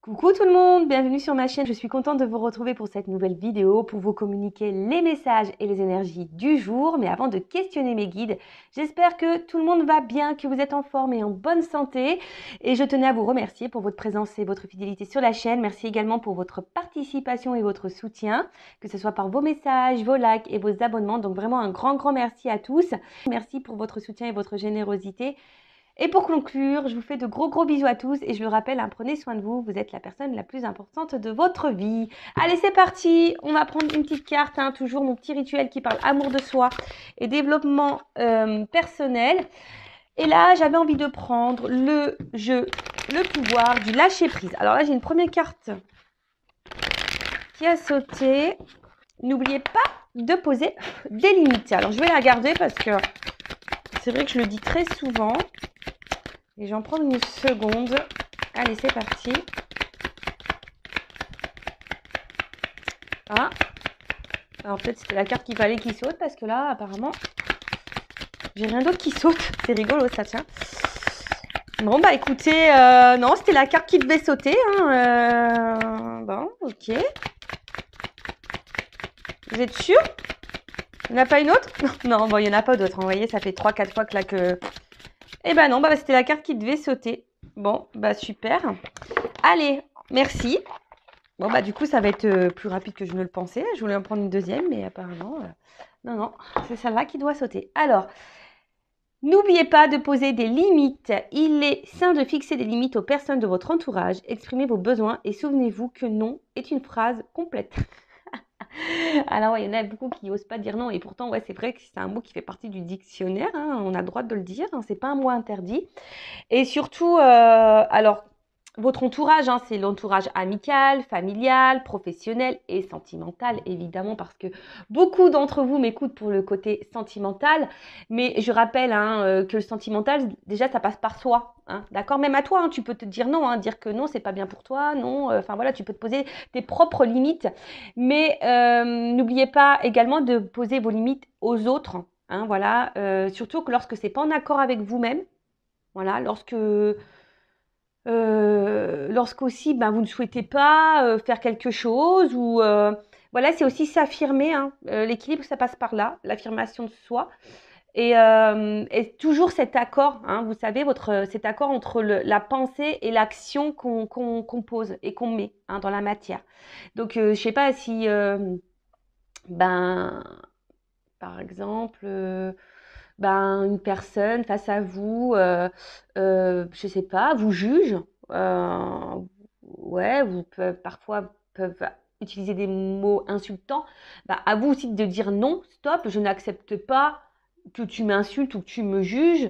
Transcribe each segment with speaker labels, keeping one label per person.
Speaker 1: Coucou tout le monde, bienvenue sur ma chaîne. Je suis contente de vous retrouver pour cette nouvelle vidéo pour vous communiquer les messages et les énergies du jour. Mais avant de questionner mes guides, j'espère que tout le monde va bien, que vous êtes en forme et en bonne santé. Et je tenais à vous remercier pour votre présence et votre fidélité sur la chaîne. Merci également pour votre participation et votre soutien, que ce soit par vos messages, vos likes et vos abonnements. Donc vraiment un grand merci à tous. Merci pour votre soutien et votre générosité. Et pour conclure, je vous fais de gros bisous à tous et je le rappelle, hein, prenez soin de vous, vous êtes la personne la plus importante de votre vie. Allez, c'est parti, on va prendre une petite carte, hein, toujours mon petit rituel qui parle amour de soi et développement personnel. Et là, j'avais envie de prendre le jeu, le pouvoir du lâcher prise. Alors là, j'ai une première carte qui a sauté. N'oubliez pas de poser des limites. Alors, je vais la garder parce que c'est vrai que je le dis très souvent. Et j'en prends une seconde. Allez, c'est parti. Ah. Alors peut-être c'était la carte qu'il fallait qu'il saute parce que là, apparemment, j'ai rien d'autre qui saute. C'est rigolo ça, tiens. Bon, bah écoutez, non, c'était la carte qui devait sauter. Hein, bon, ok. Vous êtes sûr? Il n'y en a pas une autre? Non, bon, il n'y en a pas d'autre. Vous voyez, ça fait 3-4 fois que là que... Eh ben non, bah c'était la carte qui devait sauter. Bon, bah super. Allez, merci. Bon, bah du coup, ça va être plus rapide que je ne le pensais. Je voulais en prendre une deuxième, mais apparemment, non, c'est celle-là qui doit sauter. Alors, n'oubliez pas de poser des limites. Il est sain de fixer des limites aux personnes de votre entourage. Exprimez vos besoins et souvenez-vous que non est une phrase complète. Alors, ouais, il y en a beaucoup qui n'osent pas dire non. Et pourtant, ouais, c'est vrai que c'est un mot qui fait partie du dictionnaire. Hein, on a le droit de le dire. Hein, c'est pas un mot interdit. Et surtout, alors, votre entourage, hein, c'est l'entourage amical, familial, professionnel et sentimental, évidemment, parce que beaucoup d'entre vous m'écoutent pour le côté sentimental. Mais je rappelle que le sentimental, déjà, ça passe par soi. Hein, d'accord? Même à toi, hein, tu peux te dire non, hein, dire que non, c'est pas bien pour toi, non. Enfin voilà, tu peux te poser tes propres limites. Mais n'oubliez pas également de poser vos limites aux autres. Hein, voilà, surtout que lorsque c'est pas en accord avec vous-même. Voilà, lorsqu'aussi ben, vous ne souhaitez pas faire quelque chose ou voilà, c'est aussi s'affirmer. Hein. L'équilibre, ça passe par là, l'affirmation de soi. Et toujours cet accord, hein, vous savez, cet accord entre la pensée et l'action qu'on pose et qu'on met hein, dans la matière. Donc, je sais pas si, ben, par exemple, ben, une personne face à vous, je sais pas, vous juge. euh, ouais, parfois peuvent utiliser des mots insultants. Bah, à vous aussi de dire non, stop, je n'accepte pas que tu m'insultes ou que tu me juges.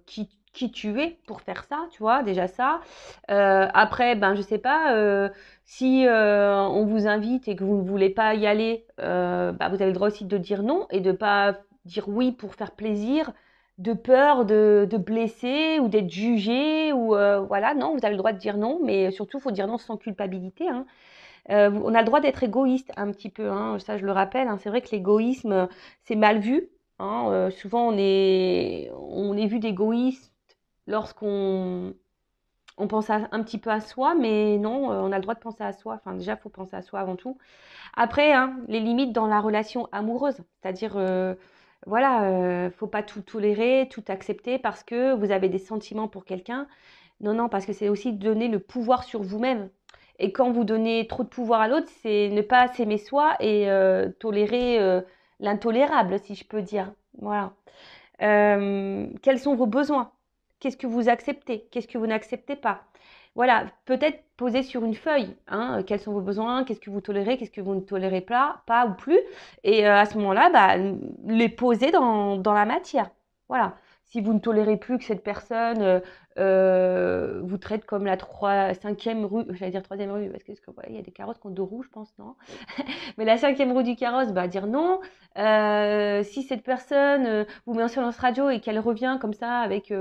Speaker 1: Qui tu es pour faire ça, tu vois, déjà ça. Après, ben, je sais pas, si on vous invite et que vous ne voulez pas y aller, bah, vous avez le droit aussi de dire non et de pas dire oui pour faire plaisir, de peur de blesser ou d'être jugé ou voilà, non, vous avez le droit de dire non, mais surtout, il faut dire non sans culpabilité. Hein. On a le droit d'être égoïste un petit peu, hein, ça je le rappelle. Hein, c'est vrai que l'égoïsme, c'est mal vu. Hein, souvent, on est vu d'égoïste lorsqu'on pense un petit peu à soi, mais non, on a le droit de penser à soi. Enfin, déjà, il faut penser à soi avant tout. Après, hein, les limites dans la relation amoureuse, c'est-à-dire, voilà, faut pas tout tolérer, tout accepter parce que vous avez des sentiments pour quelqu'un. Non, parce que c'est aussi donner le pouvoir sur vous-même. Et quand vous donnez trop de pouvoir à l'autre, c'est ne pas s'aimer soi et tolérer l'intolérable, si je peux dire. Voilà. Quels sont vos besoins? Qu'est-ce que vous acceptez? Qu'est-ce que vous n'acceptez pas? Voilà, peut-être poser sur une feuille, hein, quels sont vos besoins, qu'est-ce que vous tolérez, qu'est-ce que vous ne tolérez pas ou plus. Et à ce moment-là, bah, les poser dans la matière. Voilà. Si vous ne tolérez plus que cette personne vous traite comme la cinquième rue, j'allais dire troisième rue, parce que il y a des carrosses qui ont deux roues, je pense, non? Mais la cinquième roue du carrosse, bah dire non. Si cette personne vous met en silence radio et qu'elle revient comme ça avec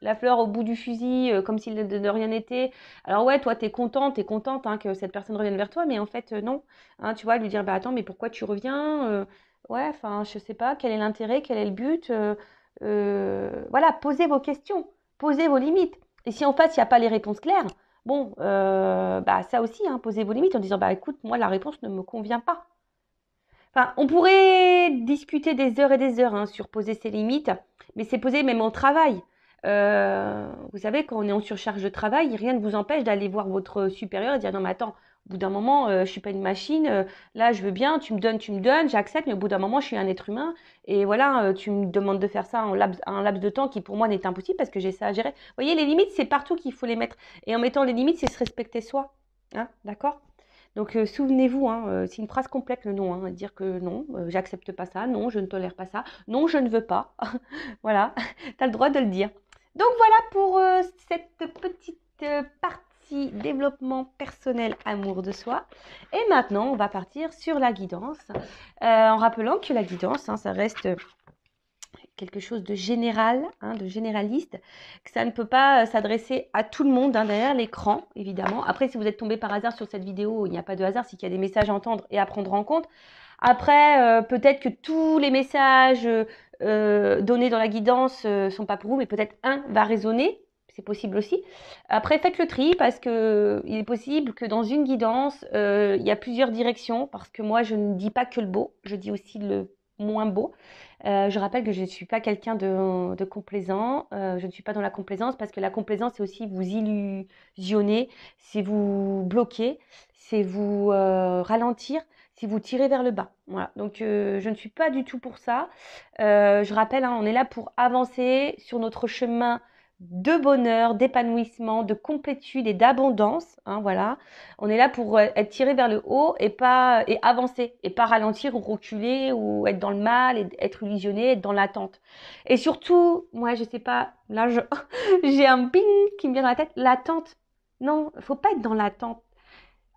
Speaker 1: la fleur au bout du fusil, comme s'il de rien n'était, alors ouais, toi t'es contente hein, que cette personne revienne vers toi, mais en fait non. Hein, tu vois, lui dire bah attends, mais pourquoi tu reviens ouais, enfin je sais pas, quel est l'intérêt, quel est le but voilà, posez vos questions, posez vos limites. Et si en face il n'y a pas les réponses claires, Bon, bah ça aussi, hein, posez vos limites en disant, bah écoute, moi la réponse ne me convient pas. Enfin, on pourrait discuter des heures et des heures hein, sur poser ses limites, mais c'est poser même au travail. Vous savez, quand on est en surcharge de travail, rien ne vous empêche d'aller voir votre supérieur et dire non, mais attends, au bout d'un moment, je suis pas une machine. Là, je veux bien, tu me donnes, j'accepte, mais au bout d'un moment, je suis un être humain. Et voilà, tu me demandes de faire ça en un laps de temps qui pour moi n'est impossible parce que j'ai ça à gérer. Vous voyez, les limites, c'est partout qu'il faut les mettre. Et en mettant les limites, c'est se respecter soi. Hein, d'accord? Donc, souvenez-vous, hein, c'est une phrase complète le non, hein, dire que non, j'accepte pas ça, non, je ne tolère pas ça, non, je ne veux pas. Voilà, tu as le droit de le dire. Donc voilà pour cette petite partie développement personnel, amour de soi. Et maintenant, on va partir sur la guidance, en rappelant que la guidance, hein, ça reste quelque chose de général, hein, de généraliste, que ça ne peut pas s'adresser à tout le monde hein, derrière l'écran, évidemment. Après, si vous êtes tombé par hasard sur cette vidéo, il n'y a pas de hasard, c'est qu'il y a des messages à entendre et à prendre en compte. Après, peut-être que tous les messages donnés dans la guidance sont pas pour vous, mais peut-être un va résonner. C'est possible aussi. Après, faites le tri parce que il est possible que dans une guidance, il y a plusieurs directions. Parce que moi, je ne dis pas que le beau, je dis aussi le moins beau. Je rappelle que je ne suis pas quelqu'un de complaisant. Je ne suis pas dans la complaisance parce que la complaisance, c'est aussi vous illusionner, c'est vous bloquer, c'est vous ralentir, c'est vous tirer vers le bas. Voilà. Donc, je ne suis pas du tout pour ça. Je rappelle, hein, on est là pour avancer sur notre chemin de bonheur, d'épanouissement, de complétude et d'abondance. Hein, voilà. On est là pour être tiré vers le haut et avancer et pas ralentir ou reculer ou être dans le mal et être illusionné, être dans l'attente. Et surtout, moi je sais pas, là j'ai un ping qui me vient dans la tête, l'attente. Non, faut pas être dans l'attente.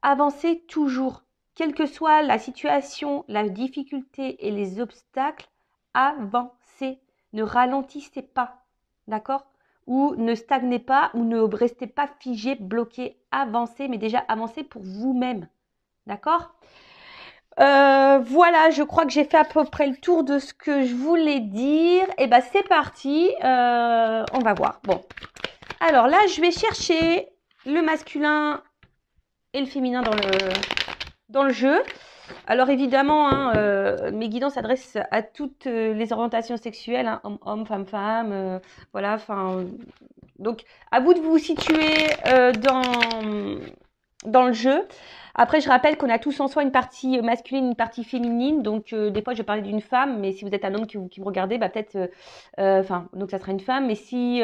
Speaker 1: Avancez toujours, quelle que soit la situation, la difficulté et les obstacles, avancez. Ne ralentissez pas, d'accord? Ou ne stagnez pas ou ne restez pas figé, bloqué. Avancez, mais déjà avancez pour vous-même, d'accord? Voilà, je crois que j'ai fait à peu près le tour de ce que je voulais dire. Et ben c'est parti, on va voir. Bon, alors là, je vais chercher le masculin et le féminin dans le jeu. Alors évidemment, hein, mes guidances s'adressent à toutes les orientations sexuelles, hein, homme, femme, voilà. Enfin, donc à vous de vous situer dans le jeu. Après, je rappelle qu'on a tous en soi une partie masculine, une partie féminine. Donc, des fois, je vais parler d'une femme, mais si vous êtes un homme qui me regardez, bah peut-être, enfin, donc ça sera une femme. Mais si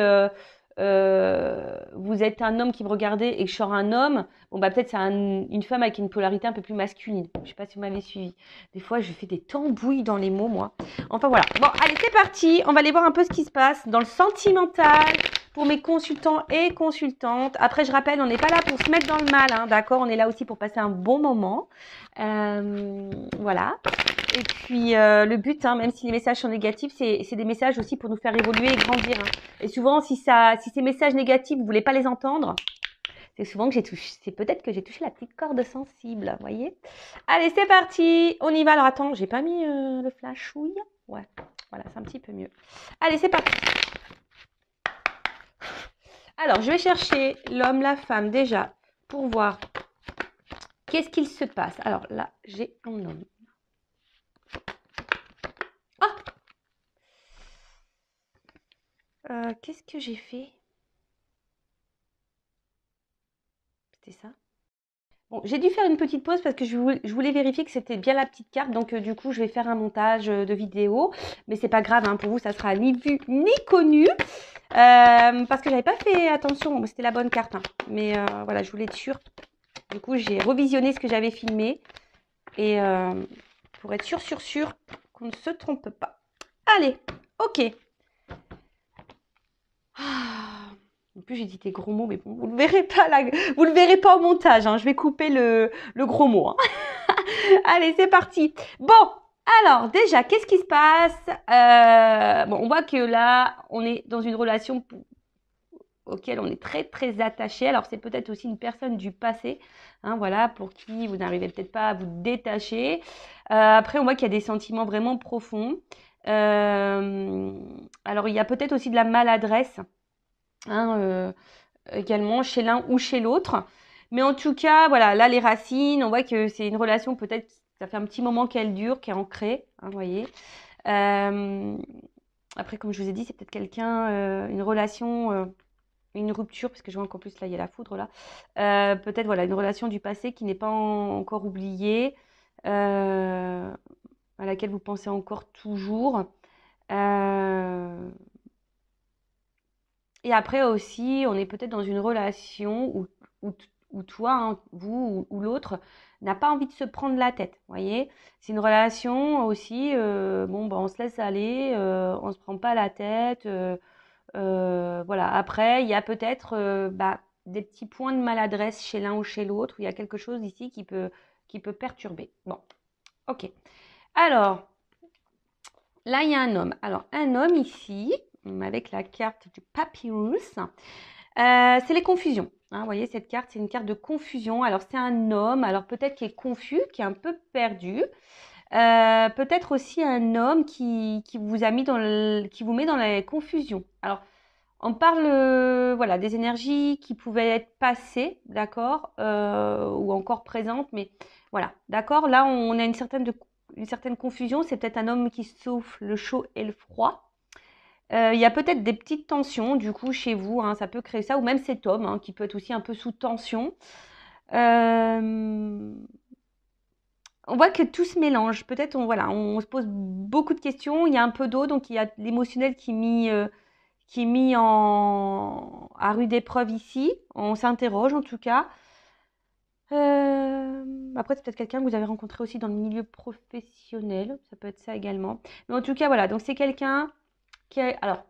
Speaker 1: vous êtes un homme qui me regardez et que je sors un homme, bon bah peut-être c'est une femme avec une polarité un peu plus masculine. Je sais pas si vous m'avez suivi. Des fois, je fais des tambouilles dans les mots, moi. Enfin voilà. Bon, allez, c'est parti. On va aller voir un peu ce qui se passe dans le sentimental pour mes consultants et consultantes. Après, je rappelle, on n'est pas là pour se mettre dans le mal, hein, d'accord? On est là aussi pour passer un bon moment. Voilà. Et puis, le but, hein, même si les messages sont négatifs, c'est des messages aussi pour nous faire évoluer et grandir. Hein. Et souvent, si ces messages négatifs, vous voulez pas les entendre, c'est souvent que c'est peut-être que j'ai touché la petite corde sensible, vous voyez? Allez, c'est parti. On y va. Alors, attends, j'ai pas mis le flashouille. Ouais, voilà, c'est un petit peu mieux. Allez, c'est parti. Alors, je vais chercher l'homme, la femme déjà pour voir qu'est-ce qu'il se passe. Alors là, j'ai un homme. Qu'est-ce que j'ai fait? C'était ça? Bon, j'ai dû faire une petite pause parce que je voulais vérifier que c'était bien la petite carte. Donc, du coup, je vais faire un montage de vidéo. Mais c'est pas grave, hein, pour vous, ça sera ni vu ni connu. Parce que j'avais pas fait attention. C'était la bonne carte. Hein. Mais voilà, je voulais être sûre. Du coup, j'ai revisionné ce que j'avais filmé. Et pour être sûr qu'on ne se trompe pas. Allez, ok. Ah, en plus, j'ai dit des gros mots, mais bon, vous ne le verrez pas, vous le verrez pas au montage. Hein. Je vais couper le gros mot. Hein. Allez, c'est parti. Bon, alors déjà, qu'est-ce qui se passe? Bon, on voit que là, on est dans une relation auquel on est très très attaché. Alors c'est peut-être aussi une personne du passé, hein, voilà, pour qui vous n'arrivez peut-être pas à vous détacher. Après, on voit qu'il y a des sentiments vraiment profonds. Alors il y a peut-être aussi de la maladresse. Hein, également chez l'un ou chez l'autre. Mais en tout cas, voilà, là, les racines, on voit que c'est une relation peut-être, ça fait un petit moment qu'elle dure, qui est ancrée, hein, vous voyez. Après, comme je vous ai dit, c'est peut-être quelqu'un, une relation, une rupture, parce que je vois qu'en plus, là, il y a la foudre, là. Peut-être, voilà, une relation du passé qui n'est pas encore oubliée, à laquelle vous pensez encore toujours. Euh, Et après aussi, on est peut-être dans une relation où, où toi, hein, vous ou l'autre, n'a pas envie de se prendre la tête. Vous voyez? C'est une relation aussi, bon, bah, on se laisse aller, on ne se prend pas la tête. Voilà. Après, il y a peut-être bah, des petits points de maladresse chez l'un ou chez l'autre, où il y a quelque chose ici qui peut perturber. Bon, ok. Alors, là, il y a un homme. Alors, un homme ici, avec la carte du papyrus. C'est les confusions. Hein, vous voyez, cette carte, c'est une carte de confusion. Alors, c'est un homme, alors peut-être qui est confus, qui est un peu perdu. Peut-être aussi un homme qui vous a mis qui vous met dans la confusion. Alors, on parle voilà, des énergies qui pouvaient être passées, d'accord, ou encore présentes, mais voilà, d'accord. Là, on a une certaine confusion. C'est peut-être un homme qui souffle le chaud et le froid. Il y a peut-être des petites tensions du coup chez vous, hein, ça peut créer ça, ou même cet homme hein, qui peut être aussi un peu sous tension. Euh, on voit que tout se mélange. Peut-être voilà, on se pose beaucoup de questions. Il y a un peu d'eau, donc il y a l'émotionnel qui est mis à rude épreuve ici. On s'interroge en tout cas. Après, c'est peut-être quelqu'un que vous avez rencontré aussi dans le milieu professionnel. Ça peut être ça également. Mais en tout cas, voilà. Donc c'est quelqu'un qui a, alors,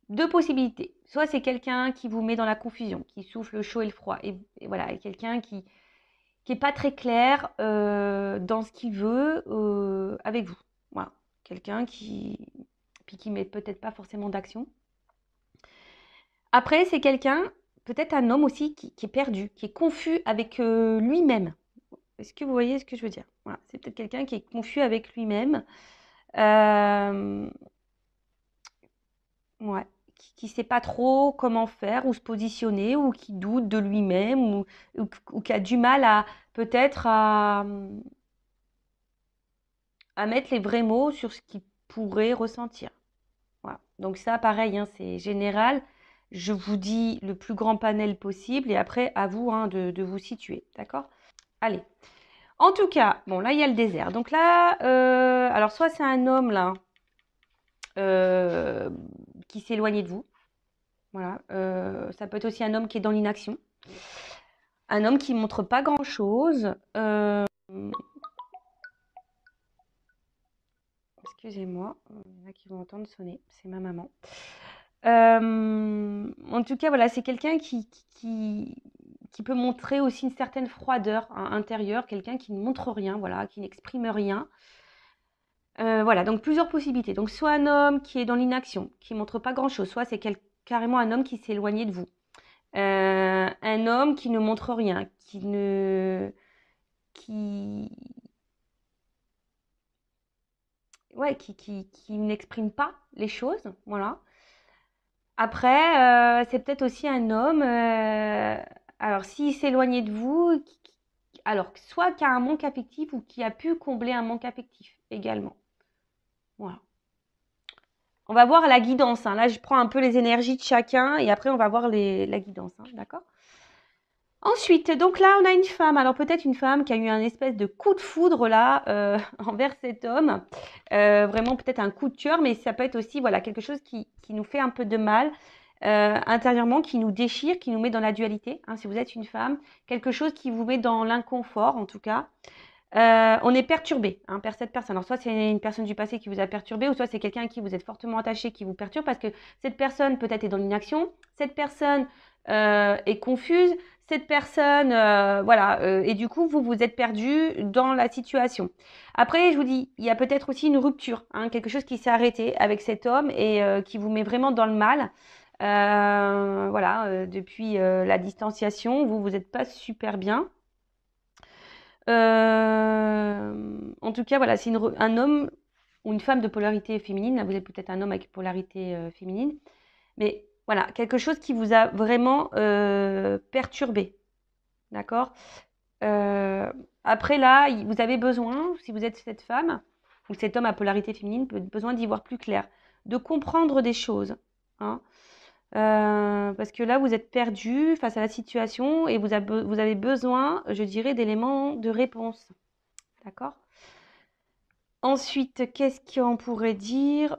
Speaker 1: deux possibilités. Soit c'est quelqu'un qui vous met dans la confusion, qui souffle le chaud et le froid. Et voilà, quelqu'un qui est pas très clair dans ce qu'il veut avec vous. Voilà. Quelqu'un qui met peut-être pas forcément d'action. Après, c'est quelqu'un, peut-être un homme aussi, qui est perdu, qui est confus avec lui-même. Est-ce que vous voyez ce que je veux dire? Voilà. C'est peut-être quelqu'un qui est confus avec lui-même. Euh, Ouais, qui sait pas trop comment faire ou se positionner ou qui doute de lui-même ou qui a du mal à peut-être à mettre les vrais mots sur ce qu'il pourrait ressentir. Voilà. Donc ça, pareil, hein, c'est général. Je vous dis le plus grand panel possible et après, à vous hein, de vous situer. D'accord? Allez. En tout cas, bon, là, il y a le désert. Donc là, alors soit c'est un homme là euh, qui s'est éloigné de vous. Voilà, ça peut être aussi un homme qui est dans l'inaction, un homme qui montre pas grand-chose. Excusez-moi, il y en a qui vont entendre sonner, c'est ma maman. En tout cas, voilà, c'est quelqu'un qui peut montrer aussi une certaine froideur hein, intérieure, quelqu'un qui ne montre rien, voilà, qui n'exprime rien. Voilà, donc plusieurs possibilités. Donc soit un homme qui est dans l'inaction, qui montre pas grand-chose, soit c'est carrément un homme qui s'est éloigné de vous. Un homme qui ne montre rien, qui, ouais, qui n'exprime pas les choses, voilà. Après, c'est peut-être aussi un homme, alors s'il s'éloignait de vous, alors soit qui a un manque affectif ou qui a pu combler un manque affectif également. Voilà. On va voir la guidance, hein. Là, je prends un peu les énergies de chacun et après, on va voir la guidance, hein, d'accord? Ensuite, donc là, on a une femme. Alors peut-être une femme qui a eu un espèce de coup de foudre là envers cet homme. Vraiment peut-être un coup de cœur, mais ça peut être aussi voilà quelque chose qui nous fait un peu de mal intérieurement, qui nous déchire, qui nous met dans la dualité. Hein, si vous êtes une femme, quelque chose qui vous met dans l'inconfort en tout cas. On est perturbé hein, par cette personne. Alors soit c'est une personne du passé qui vous a perturbé, ou soit c'est quelqu'un à qui vous êtes fortement attaché qui vous perturbe parce que cette personne peut-être est dans l'inaction, cette personne est confuse, cette personne, voilà, et du coup vous êtes perdu dans la situation. Après, je vous dis, il y a peut-être aussi une rupture, hein, quelque chose qui s'est arrêté avec cet homme et qui vous met vraiment dans le mal. Voilà, depuis la distanciation, vous n'êtes pas super bien. En tout cas, voilà, c'est un homme ou une femme de polarité féminine. Là, vous êtes peut-être un homme avec polarité féminine. Mais voilà, quelque chose qui vous a vraiment perturbé. D'accord? Euh, Après là, vous avez besoin, si vous êtes cette femme ou cet homme à polarité féminine, besoin d'y voir plus clair, de comprendre des choses. Hein. Parce que là, vous êtes perdu face à la situation et vous avez besoin, je dirais, d'éléments de réponse. D'accord? Ensuite, qu'est-ce qu'on pourrait dire?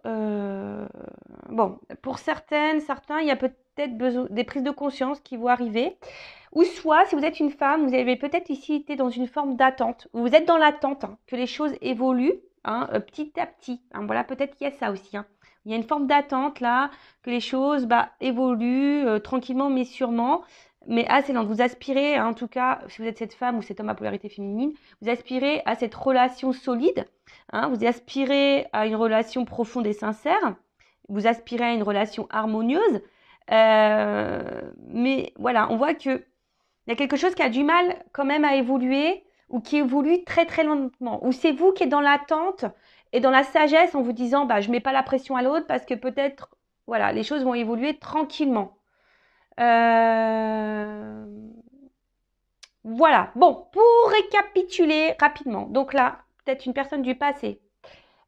Speaker 1: Bon, pour certains, il y a peut-être besoin des prises de conscience qui vont arriver. Ou soit, si vous êtes une femme, vous avez peut-être ici été dans une forme d'attente. Vous êtes dans l'attente hein, que les choses évoluent hein, petit à petit. Hein, voilà, peut-être qu'il y a ça aussi. Hein. Il y a une forme d'attente là, que les choses évoluent tranquillement mais sûrement. Mais assez lente. Vous aspirez, hein, en tout cas, si vous êtes cette femme ou cet homme à polarité féminine, vous aspirez à cette relation solide. Hein, vous aspirez à une relation profonde et sincère. Vous aspirez à une relation harmonieuse. Mais voilà, on voit que il y a quelque chose qui a du mal quand même à évoluer ou qui évolue très très lentement. Ou c'est vous qui êtes dans l'attente et dans la sagesse en vous disant je ne mets pas la pression à l'autre parce que peut-être voilà, les choses vont évoluer tranquillement. Euh, Voilà. Bon, pour récapituler rapidement. Donc là, peut-être une personne du passé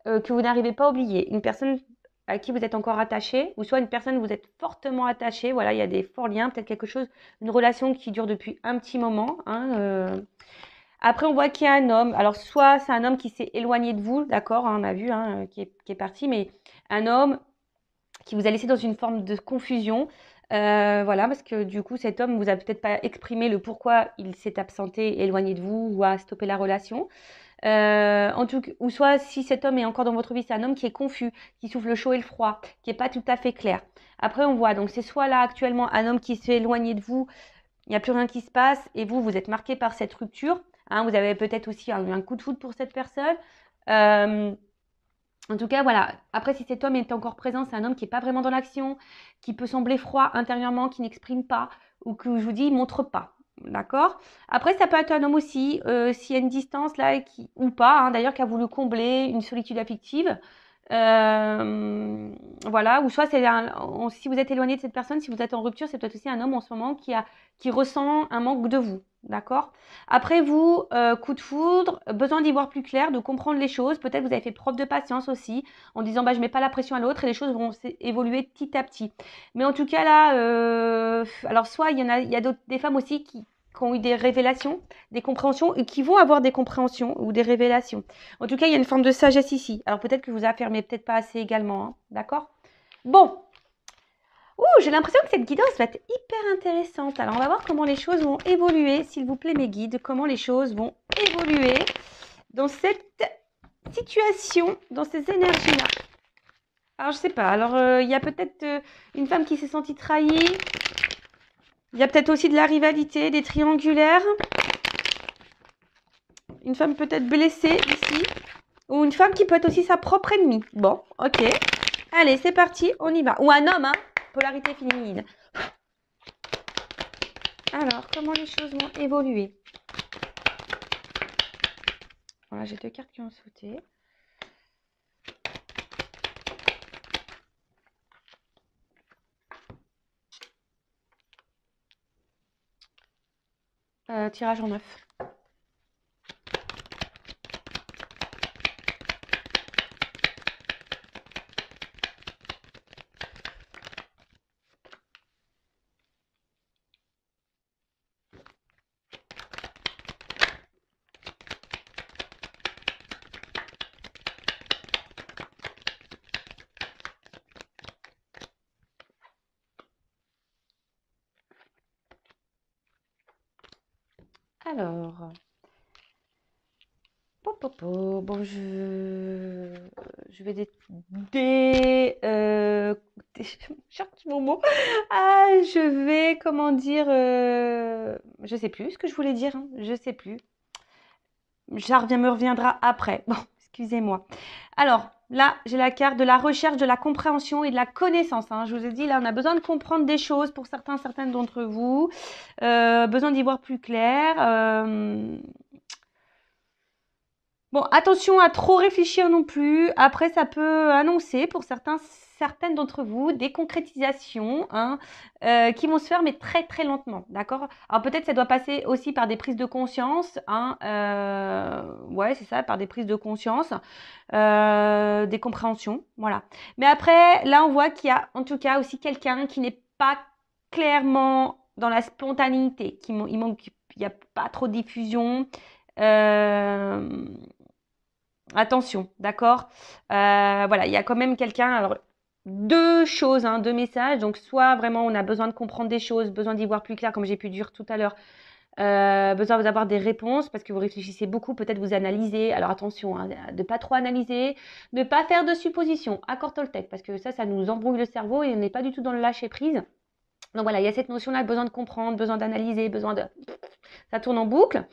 Speaker 1: que vous n'arrivez pas à oublier, une personne à qui vous êtes encore attaché, ou soit une personne où vous êtes fortement attaché. Voilà, il y a des forts liens, peut-être quelque chose, une relation qui dure depuis un petit moment. Hein, Après, on voit qu'il y a un homme. Alors, soit c'est un homme qui s'est éloigné de vous, d'accord, hein, on a vu, hein, qui est parti, mais un homme qui vous a laissé dans une forme de confusion. Voilà, parce que du coup, cet homme vous a peut-être pas exprimé le pourquoi il s'est absenté, éloigné de vous ou a stoppé la relation. En tout, ou soit si cet homme est encore dans votre vie, c'est un homme qui est confus, qui souffle le chaud et le froid, qui n'est pas tout à fait clair. Après, on voit, donc c'est soit là actuellement un homme qui s'est éloigné de vous, il n'y a plus rien qui se passe, et vous, vous êtes marqué par cette rupture. Hein, vous avez peut-être aussi eu un coup de foudre pour cette personne. Euh, en tout cas, voilà. Après, si cet homme est encore présent, c'est un homme qui n'est pas vraiment dans l'action, qui peut sembler froid intérieurement, qui n'exprime pas, ou que je vous dis, il montre pas. D'accord. Après, ça peut être un homme aussi, s'il y a une distance là, ou pas, hein, d'ailleurs, qui a voulu combler une solitude affective. Voilà. Ou soit, si vous êtes éloigné de cette personne, si vous êtes en rupture, c'est peut-être aussi un homme en ce moment qui ressent un manque de vous. D'accord. Après vous, coup de foudre, besoin d'y voir plus clair, de comprendre les choses. Peut-être vous avez fait preuve de patience aussi, en disant je mets pas la pression à l'autre et les choses vont évoluer petit à petit. Mais en tout cas là, alors soit il y a des femmes aussi qui ont eu des révélations, des compréhensions et qui vont avoir des compréhensions ou des révélations. En tout cas, il y a une forme de sagesse ici. Alors peut-être que vous affirmez peut-être pas assez également, hein, d'accord? Bon, j'ai l'impression que cette guidance va être hyper intéressante. Alors, on va voir comment les choses vont évoluer, s'il vous plaît, mes guides, comment les choses vont évoluer dans cette situation, dans ces énergies-là. Alors, je sais pas. Alors, il y a peut-être une femme qui s'est sentie trahie. Il y a peut-être aussi de la rivalité, des triangulaires. Une femme peut-être blessée ici. Ou une femme qui peut être aussi sa propre ennemie. Bon, ok. Allez, c'est parti, on y va. Ou un homme, hein. Polarité féminine. Alors, comment les choses vont évoluer? Voilà, j'ai 2 cartes qui ont sauté. Tirage en 9. Alors, bon, je vais cherche mon mot. Ah, je vais, comment dire, je sais plus ce que je voulais dire, hein, je sais plus. Me reviendra après. Bon, excusez-moi. Alors, là, j'ai la carte de la recherche, de la compréhension et de la connaissance. Hein. Je vous ai dit, là, on a besoin de comprendre des choses pour certaines d'entre vous. Besoin d'y voir plus clair. Bon, attention à trop réfléchir non plus. Après, ça peut annoncer pour certains certaines d'entre vous des concrétisations hein, qui vont se faire mais très très lentement, d'accord? Alors peut-être ça doit passer aussi par des prises de conscience, hein, ouais c'est ça, par des prises de conscience, des compréhensions, voilà. Mais après, là on voit qu'il y a en tout cas aussi quelqu'un qui n'est pas clairement dans la spontanéité, il manque, il n'y a pas trop de diffusion. Euh, Attention, d'accord? Voilà, il y a quand même quelqu'un. Alors, deux choses, hein, deux messages. Donc, soit vraiment on a besoin de comprendre des choses, besoin d'y voir plus clair, comme j'ai pu dire tout à l'heure, besoin d'avoir des réponses parce que vous réfléchissez beaucoup, peut-être vous analysez. Alors, attention, hein, de ne pas trop analyser, ne pas faire de suppositions. Accord Toltec, parce que ça nous embrouille le cerveau et on n'est pas du tout dans le lâcher prise. Donc voilà, il y a cette notion-là, besoin de comprendre, besoin d'analyser, besoin de... Ça tourne en boucle.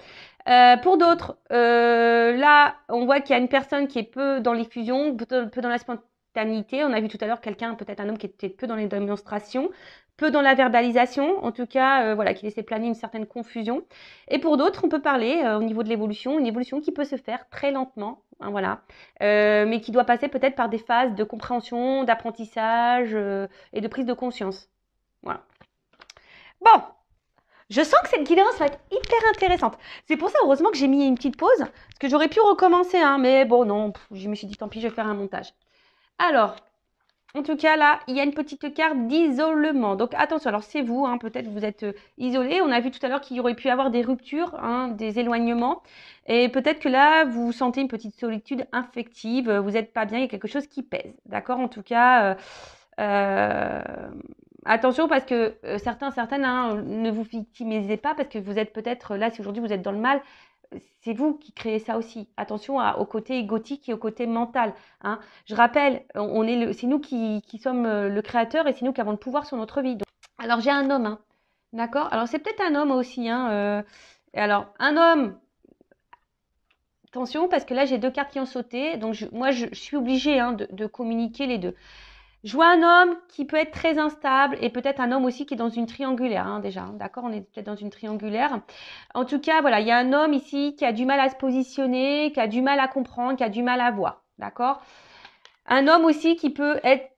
Speaker 1: Pour d'autres, là, on voit qu'il y a une personne qui est peu dans l'effusion, peu dans la spontanéité. On a vu tout à l'heure quelqu'un, peut-être un homme qui était peu dans les démonstrations, peu dans la verbalisation, en tout cas, voilà, qui laissait planer une certaine confusion. Et pour d'autres, on peut parler au niveau de l'évolution, une évolution qui peut se faire très lentement, hein, voilà, mais qui doit passer peut-être par des phases de compréhension, d'apprentissage et de prise de conscience. Voilà. Bon, je sens que cette guidance va être hyper intéressante. C'est pour ça, heureusement, que j'ai mis une petite pause, parce que j'aurais pu recommencer, hein, mais bon, non, je me suis dit, tant pis, je vais faire un montage. Alors, en tout cas, là, il y a une petite carte d'isolement. Donc, attention, alors c'est vous, hein, peut-être vous êtes isolé. On a vu tout à l'heure qu'il y aurait pu y avoir des ruptures, hein, des éloignements. Et peut-être que là, vous sentez une petite solitude affective, vous n'êtes pas bien, il y a quelque chose qui pèse. D'accord? En tout cas, attention parce que certaines, hein, ne vous victimisez pas parce que vous êtes peut-être là, si aujourd'hui vous êtes dans le mal, c'est vous qui créez ça aussi. Attention au côté égotique et au côté mental. Hein. Je rappelle, c'est nous qui sommes le créateur et c'est nous qui avons le pouvoir sur notre vie. Donc, alors j'ai un homme, hein, d'accord? Alors c'est peut-être un homme aussi. Hein, alors un homme, attention parce que là j'ai deux cartes qui ont sauté, donc moi je suis obligée hein, de communiquer les deux. Je vois un homme qui peut être très instable et peut-être un homme aussi qui est dans une triangulaire, hein, déjà. Hein, d'accord, on est peut-être dans une triangulaire. En tout cas, voilà, il y a un homme ici qui a du mal à se positionner, qui a du mal à comprendre, qui a du mal à voir. D'accord. Un homme aussi qui peut être,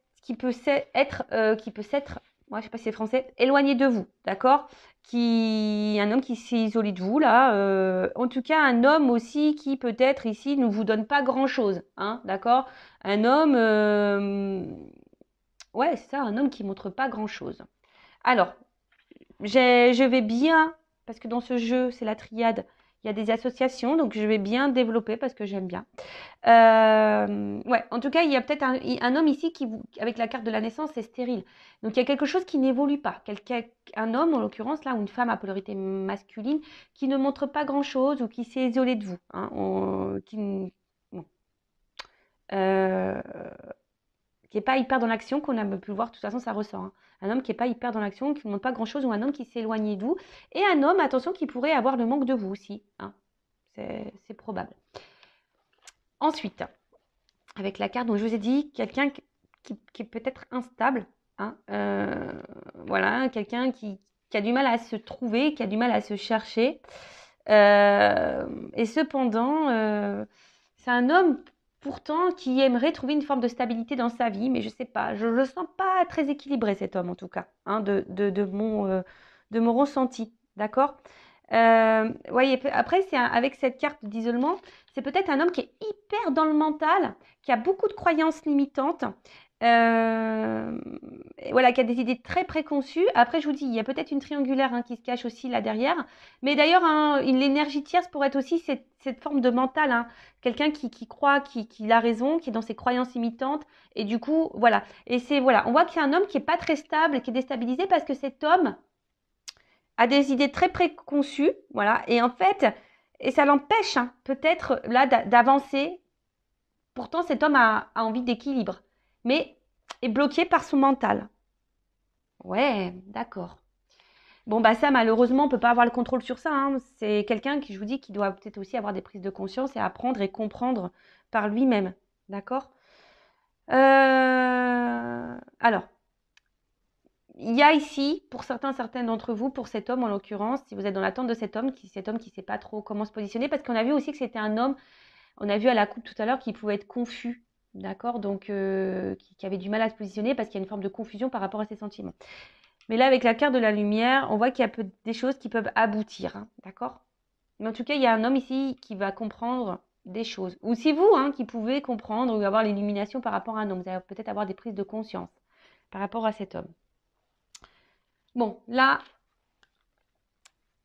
Speaker 1: moi je sais pas si c'est français, éloigné de vous. D'accord. Un homme qui s'est isolé de vous là. En tout cas, un homme aussi qui peut-être ici ne vous donne pas grand-chose. Hein, d'accord. Un homme. Ouais, c'est ça, un homme qui montre pas grand-chose. Alors, je vais bien, parce que dans ce jeu, c'est la triade, il y a des associations, donc je vais bien développer parce que j'aime bien. Ouais, en tout cas, il y a peut-être un homme ici avec la carte de la naissance, c'est stérile. Donc il y a quelque chose qui n'évolue pas. Un homme, en l'occurrence, là, ou une femme à polarité masculine, qui ne montre pas grand-chose ou qui s'est isolé de vous. Hein, bon. Euh, qui n'est pas hyper dans l'action, qu'on a pu le voir, de toute façon ça ressort. Hein. Un homme qui n'est pas hyper dans l'action, qui ne montre pas grand-chose, ou un homme qui s'est éloigné de vous. Et un homme, attention, qui pourrait avoir le manque de vous aussi. Hein. C'est probable. Ensuite, avec la carte dont je vous ai dit, quelqu'un qui est peut-être instable. Hein, voilà, quelqu'un qui a du mal à se trouver, qui a du mal à se chercher. Et cependant, c'est un homme pourtant qui aimerait trouver une forme de stabilité dans sa vie, mais je sais pas, je le sens pas très équilibré cet homme en tout cas, hein, de mon ressenti, d'accord. Voyez, après avec cette carte d'isolement, c'est peut-être un homme qui est hyper dans le mental, qui a beaucoup de croyances limitantes, et voilà, qui a des idées très préconçues. Après, je vous dis, il y a peut-être une triangulaire hein, qui se cache aussi là derrière. Mais d'ailleurs, hein, l'énergie tierce pourrait être aussi cette forme de mental. Hein. Quelqu'un qui croit qu'il a raison, qui est dans ses croyances limitantes. Et du coup, voilà. Et voilà, on voit qu'il y a un homme qui n'est pas très stable, qui est déstabilisé parce que cet homme a des idées très préconçues. Voilà. Et en fait, et ça l'empêche hein, peut-être là d'avancer. Pourtant, cet homme a envie d'équilibre, mais est bloqué par son mental. Ouais, d'accord. Bon, bah ça, malheureusement, on ne peut pas avoir le contrôle sur ça. Hein. C'est quelqu'un qui, je vous dis, qui doit peut-être aussi avoir des prises de conscience et apprendre et comprendre par lui-même. D'accord. Alors, il y a ici, pour certaines d'entre vous, pour cet homme en l'occurrence, si vous êtes dans l'attente de cet homme qui ne sait pas trop comment se positionner, parce qu'on a vu aussi que c'était un homme, on a vu à la coupe tout à l'heure qu'il pouvait être confus. d'accord? Donc, qui avait du mal à se positionner parce qu'il y a une forme de confusion par rapport à ses sentiments. Mais là, avec la carte de la lumière, on voit qu'il y a des choses qui peuvent aboutir, hein, d'accord? Mais en tout cas, il y a un homme ici qui va comprendre des choses. Ou si vous, hein, qui pouvez comprendre ou avoir l'illumination par rapport à un homme, vous allez peut-être avoir des prises de conscience par rapport à cet homme. Bon, là,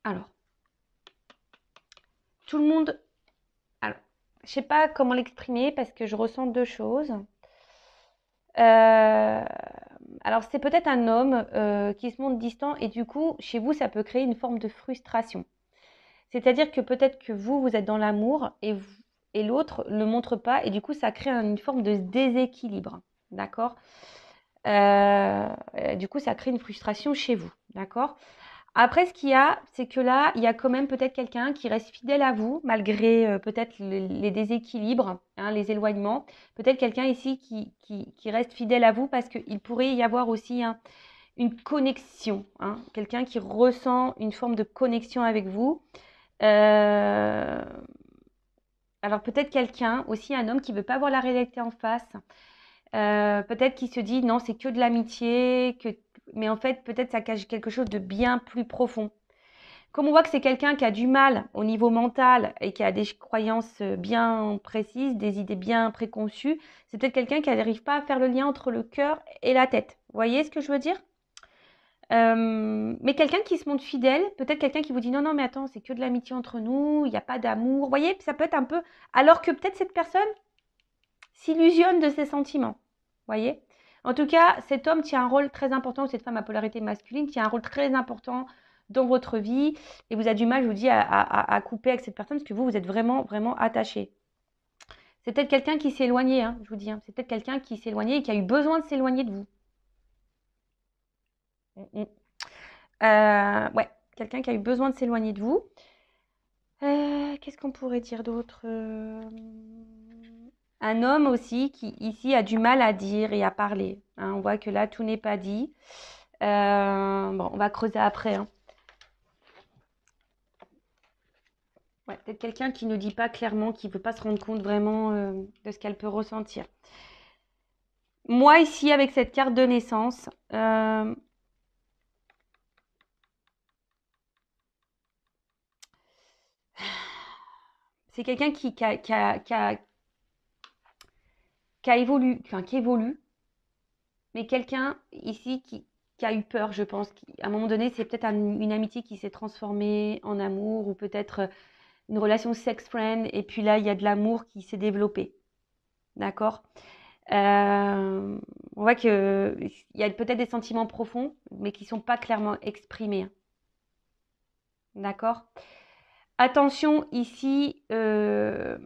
Speaker 1: alors, tout le monde, alors, je sais pas comment l'exprimer parce que je ressens deux choses. Alors, c'est peut-être un homme qui se montre distant et du coup, chez vous, ça peut créer une forme de frustration. C'est-à-dire que peut-être que vous êtes dans l'amour et l'autre ne le montre pas et du coup, ça crée une forme de déséquilibre. D'accord? Du coup, ça crée une frustration chez vous. D'accord? Après, ce qu'il y a, c'est que là, il y a quand même peut-être quelqu'un qui reste fidèle à vous, malgré peut-être les déséquilibres, hein, les éloignements. Peut-être quelqu'un ici qui reste fidèle à vous parce qu'il pourrait y avoir aussi une connexion, hein, quelqu'un qui ressent une forme de connexion avec vous. Euh, alors peut-être quelqu'un, aussi un homme qui ne veut pas voir la réalité en face. Peut-être qu'il se dit non, c'est que de l'amitié, mais en fait peut-être ça cache quelque chose de bien plus profond. Comme on voit que c'est quelqu'un qui a du mal au niveau mental et qui a des croyances bien précises, des idées bien préconçues, c'est peut-être quelqu'un qui n'arrive pas à faire le lien entre le cœur et la tête. Vous voyez ce que je veux dire? Mais quelqu'un qui se montre fidèle, peut-être quelqu'un qui vous dit non, non, mais attends, c'est que de l'amitié entre nous, il n'y a pas d'amour. Vous voyez, ça peut être un peu. Alors que peut-être cette personne s'illusionne de ses sentiments. Vous voyez? En tout cas, cet homme tient un rôle très important, ou cette femme à polarité masculine tient un rôle très important dans votre vie et vous avez du mal, je vous dis, à couper avec cette personne parce que vous êtes vraiment, vraiment attaché. C'est peut-être quelqu'un qui s'est éloigné, hein, je vous dis. Hein. C'est peut-être quelqu'un qui s'est éloigné et qui a eu besoin de s'éloigner de vous. Ouais, quelqu'un qui a eu besoin de s'éloigner de vous. Qu'est-ce qu'on pourrait dire d'autre? Un homme aussi qui ici a du mal à dire et à parler. Hein. On voit que là, tout n'est pas dit. Bon, on va creuser après. Hein. Ouais, peut-être quelqu'un qui ne dit pas clairement, qui ne veut pas se rendre compte vraiment de ce qu'elle peut ressentir. Moi, ici, avec cette carte de naissance, c'est quelqu'un qui évolue, enfin, qui évolue, mais quelqu'un ici qui a eu peur, je pense. À un moment donné, c'est peut-être une amitié qui s'est transformée en amour ou peut-être une relation sex-friend. Et puis là, il y a de l'amour qui s'est développé. D'accord? On voit qu'il y a peut-être des sentiments profonds, mais qui ne sont pas clairement exprimés. D'accord? Attention, ici, je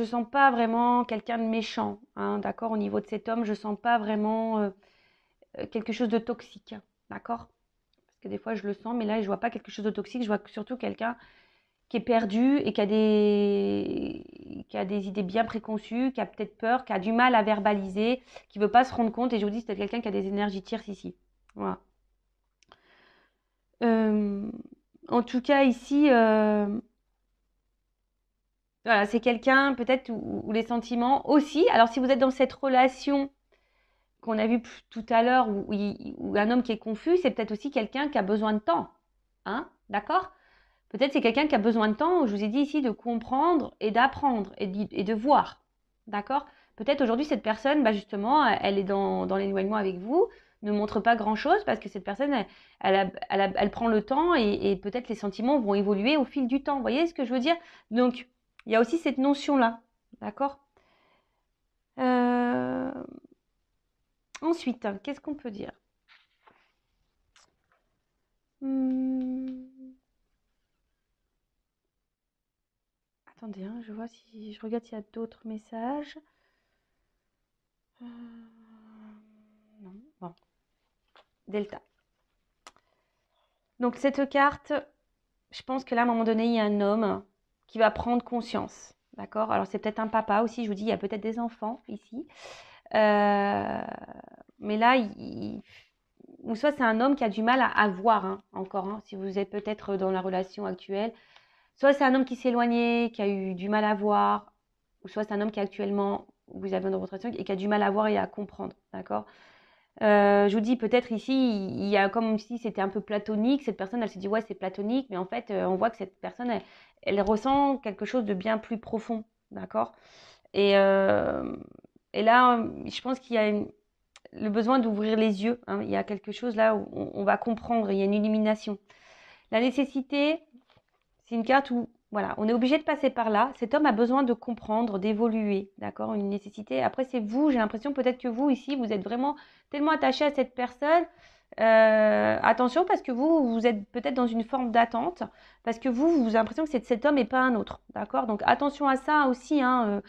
Speaker 1: sens pas vraiment quelqu'un de méchant. Hein, d'accord? Au niveau de cet homme, je sens pas vraiment quelque chose de toxique. D'accord? Parce que des fois, je le sens, mais là, je vois pas quelque chose de toxique. Je vois surtout quelqu'un qui est perdu et qui a des idées bien préconçues, qui a peut-être peur, qui a du mal à verbaliser, qui veut pas se rendre compte. Et je vous dis, c'est peut-être quelqu'un qui a des énergies tierces ici. Voilà. Euh, En tout cas, ici, voilà, c'est quelqu'un peut-être où les sentiments aussi. Alors, si vous êtes dans cette relation qu'on a vue tout à l'heure, où un homme qui est confus, c'est peut-être aussi quelqu'un qui a besoin de temps. Hein? D'accord? Peut-être c'est quelqu'un qui a besoin de temps, je vous ai dit ici, de comprendre et d'apprendre et de voir. D'accord? Peut-être aujourd'hui, cette personne, bah justement, elle est dans l'éloignement avec vous, ne montre pas grand-chose parce que cette personne, elle prend le temps et peut-être les sentiments vont évoluer au fil du temps. Vous voyez ce que je veux dire? Donc, il y a aussi cette notion-là. D'accord? Euh, Ensuite, qu'est-ce qu'on peut dire? Hmm, Attendez, hein, je vois si je regarde s'il y a d'autres messages. Euh, Non, bon, Delta. Donc cette carte, je pense que là, à un moment donné, il y a un homme qui va prendre conscience. D'accord? Alors c'est peut-être un papa aussi, je vous dis, il y a peut-être des enfants ici. Euh, mais là, ou soit c'est un homme qui a du mal à voir, hein, encore, hein, si vous êtes peut-être dans la relation actuelle. Soit c'est un homme qui s'est éloigné, qui a eu du mal à voir. ou soit c'est un homme qui actuellement, vous avez dans votre relation et qui a du mal à voir et à comprendre, d'accord? Je vous dis peut-être ici, il y a comme si c'était un peu platonique. Cette personne, elle se dit ouais, c'est platonique, mais en fait, on voit que cette personne, elle ressent quelque chose de bien plus profond, d'accord? Et, euh, et là, je pense qu'il y a le besoin d'ouvrir les yeux, hein. Il y a quelque chose là où on va comprendre, il y a une illumination. La nécessité, c'est une carte où, voilà, on est obligé de passer par là. Cet homme a besoin de comprendre, d'évoluer, d'accord? Une nécessité. Après, c'est vous, j'ai l'impression peut-être que vous, ici, vous êtes vraiment tellement attaché à cette personne. Attention, parce que vous êtes peut-être dans une forme d'attente, parce que vous avez l'impression que c'est cet homme et pas un autre, d'accord? Donc, attention à ça aussi, hein,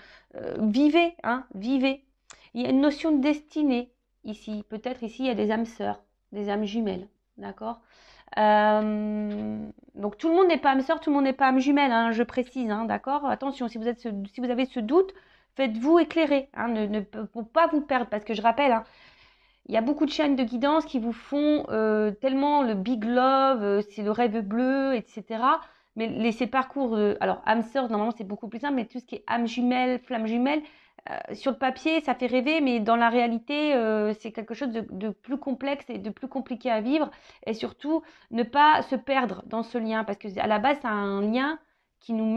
Speaker 1: vivez, hein, vivez. Il y a une notion de destinée ici. Peut-être ici, il y a des âmes sœurs, des âmes jumelles, d'accord? Donc tout le monde n'est pas âme sœur, tout le monde n'est pas âme jumelle, hein, je précise, hein, d'accord? Attention, si vous avez ce doute, faites-vous éclairer, hein, pour pas vous perdre, parce que je rappelle, hein, il y a beaucoup de chaînes de guidance qui vous font tellement le big love, c'est le rêve bleu, etc. Mais ces parcours, alors âme sœur, normalement c'est beaucoup plus simple, mais tout ce qui est âme jumelle, flamme jumelle, sur le papier, ça fait rêver, mais dans la réalité, c'est quelque chose de plus complexe et de plus compliqué à vivre. Et surtout, ne pas se perdre dans ce lien, parce que à la base, c'est un lien qui nous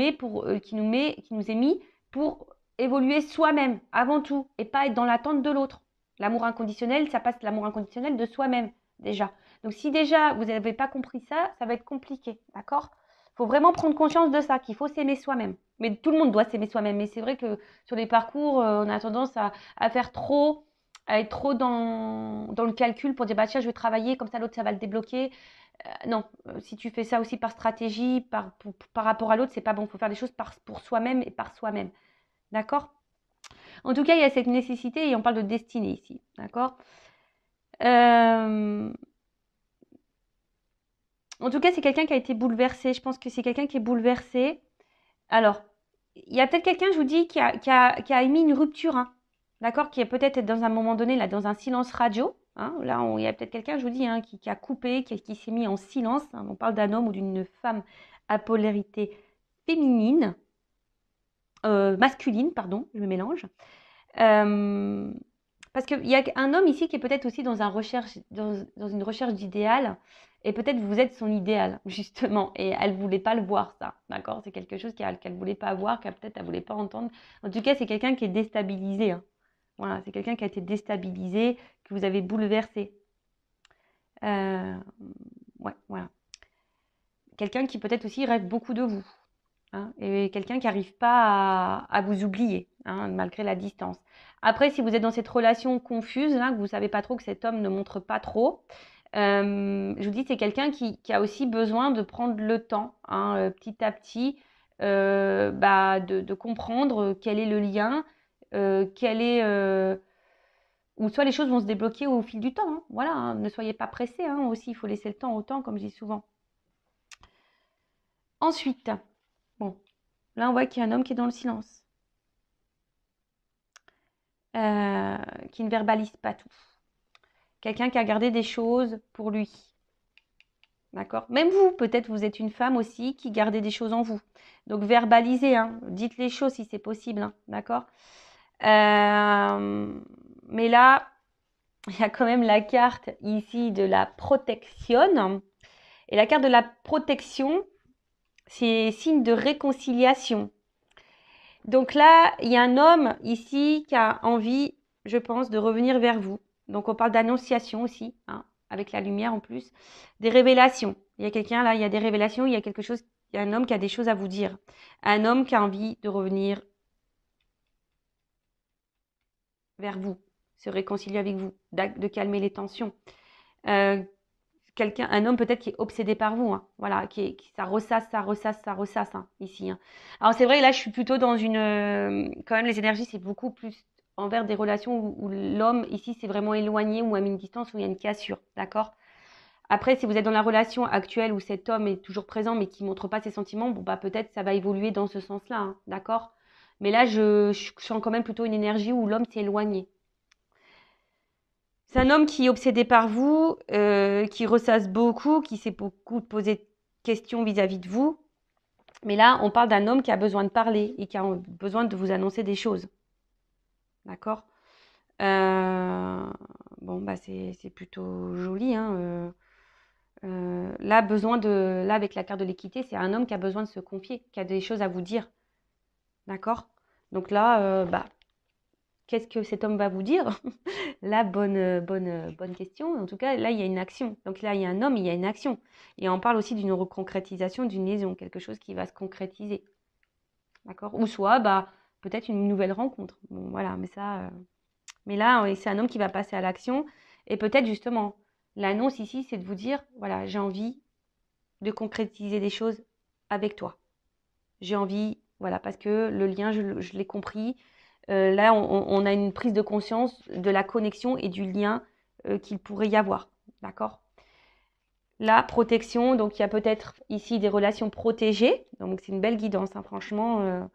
Speaker 1: qui nous est mis pour évoluer soi-même avant tout, et pas être dans l'attente de l'autre. L'amour inconditionnel, ça passe l'amour inconditionnel de soi-même déjà. Donc si déjà vous n'avez pas compris ça, ça va être compliqué, d'accord? Il faut vraiment prendre conscience de ça, qu'il faut s'aimer soi-même. Mais tout le monde doit s'aimer soi-même. Mais c'est vrai que sur les parcours, on a tendance à faire trop, à être trop dans le calcul pour dire bah tiens, je vais travailler, comme ça l'autre ça va le débloquer. Non, si tu fais ça aussi par stratégie, par rapport à l'autre, c'est pas bon. Il faut faire des choses pour soi-même et par soi-même. D'accord? En tout cas, il y a cette nécessité et on parle de destinée ici. D'accord? Euh, En tout cas, c'est quelqu'un qui a été bouleversé. Je pense que c'est quelqu'un qui est bouleversé. Alors, il y a peut-être quelqu'un, je vous dis, qui a émis une rupture, hein, d'accord? Qui est peut-être dans un moment donné, là, dans un silence radio. Hein, là, il y a peut-être quelqu'un, je vous dis, hein, qui a coupé, qui s'est mis en silence. Hein. On parle d'un homme ou d'une femme à polarité féminine, masculine, pardon, je me mélange. Euh, Parce qu'il y a un homme ici qui est peut-être aussi dans une recherche d'idéal, et peut-être vous êtes son idéal, justement, et elle ne voulait pas le voir, ça, d'accord? C'est quelque chose qu'elle ne voulait pas voir, qu'elle peut-être elle ne voulait pas entendre. En tout cas, c'est quelqu'un qui est déstabilisé, hein. Voilà, c'est quelqu'un qui a été déstabilisé, que vous avez bouleversé. Euh, ouais, voilà. Quelqu'un qui peut-être aussi rêve beaucoup de vous. Hein, et quelqu'un qui n'arrive pas à vous oublier, hein, malgré la distance. Après, si vous êtes dans cette relation confuse, là, que vous ne savez pas trop, que cet homme ne montre pas trop, je vous dis, c'est quelqu'un qui a aussi besoin de prendre le temps, hein, petit à petit, de comprendre quel est le lien, ou soit les choses vont se débloquer au fil du temps. Hein, voilà, hein, ne soyez pas pressés, hein, aussi, il faut laisser le temps au temps, comme je dis souvent. Ensuite, bon, là, on voit qu'il y a un homme qui est dans le silence. Qui ne verbalise pas tout. Quelqu'un qui a gardé des choses pour lui. D'accord? Même vous, peut-être vous êtes une femme aussi qui gardez des choses en vous. Donc verbalisez, hein, dites les choses si c'est possible. Hein, d'accord? Mais là, il y a quand même la carte ici de la protection. Et la carte de la protection, c'est signe de réconciliation. Donc là, il y a un homme ici qui a envie, je pense, de revenir vers vous. Donc on parle d'annonciation aussi, hein, avec la lumière en plus. Des révélations. Il y a quelqu'un là, il y a des révélations, il y a quelque chose, il y a un homme qui a des choses à vous dire. Un homme qui a envie de revenir vers vous, se réconcilier avec vous, de calmer les tensions. Euh, un homme peut-être qui est obsédé par vous, hein, voilà, ça ressasse, hein, ici. Hein. Alors c'est vrai, là je suis plutôt dans quand même les énergies c'est beaucoup plus envers des relations où l'homme ici c'est vraiment éloigné ou à une distance où il y a une cassure, d'accord? Après si vous êtes dans la relation actuelle où cet homme est toujours présent mais qui montre pas ses sentiments, bon bah peut-être ça va évoluer dans ce sens-là, hein, d'accord? Mais là je sens quand même plutôt une énergie où l'homme s'est éloigné. C'est un homme qui est obsédé par vous, qui ressasse beaucoup, qui s'est beaucoup posé de questions vis-à-vis de vous. Mais là, on parle d'un homme qui a besoin de parler et qui a besoin de vous annoncer des choses. D'accord? Euh, Bon, bah c'est plutôt joli, hein. Là, avec la carte de l'équité, c'est un homme qui a besoin de se confier, qui a des choses à vous dire. D'accord? Donc là, bah, qu'est-ce que cet homme va vous dire? Là, bonne question. En tout cas, là, il y a une action. Donc là, il y a un homme, il y a une action. Et on parle aussi d'une concrétisation, d'une liaison, quelque chose qui va se concrétiser. D'accord? Ou soit, bah, peut-être une nouvelle rencontre. Bon, voilà, mais ça. Mais là, c'est un homme qui va passer à l'action. Et peut-être justement, l'annonce ici, c'est de vous dire, voilà, j'ai envie de concrétiser des choses avec toi. J'ai envie, voilà, parce que le lien, je l'ai compris. Là, on a une prise de conscience de la connexion et du lien qu'il pourrait y avoir. D'accord? La protection, donc il y a peut-être ici des relations protégées. Donc c'est une belle guidance, hein, franchement.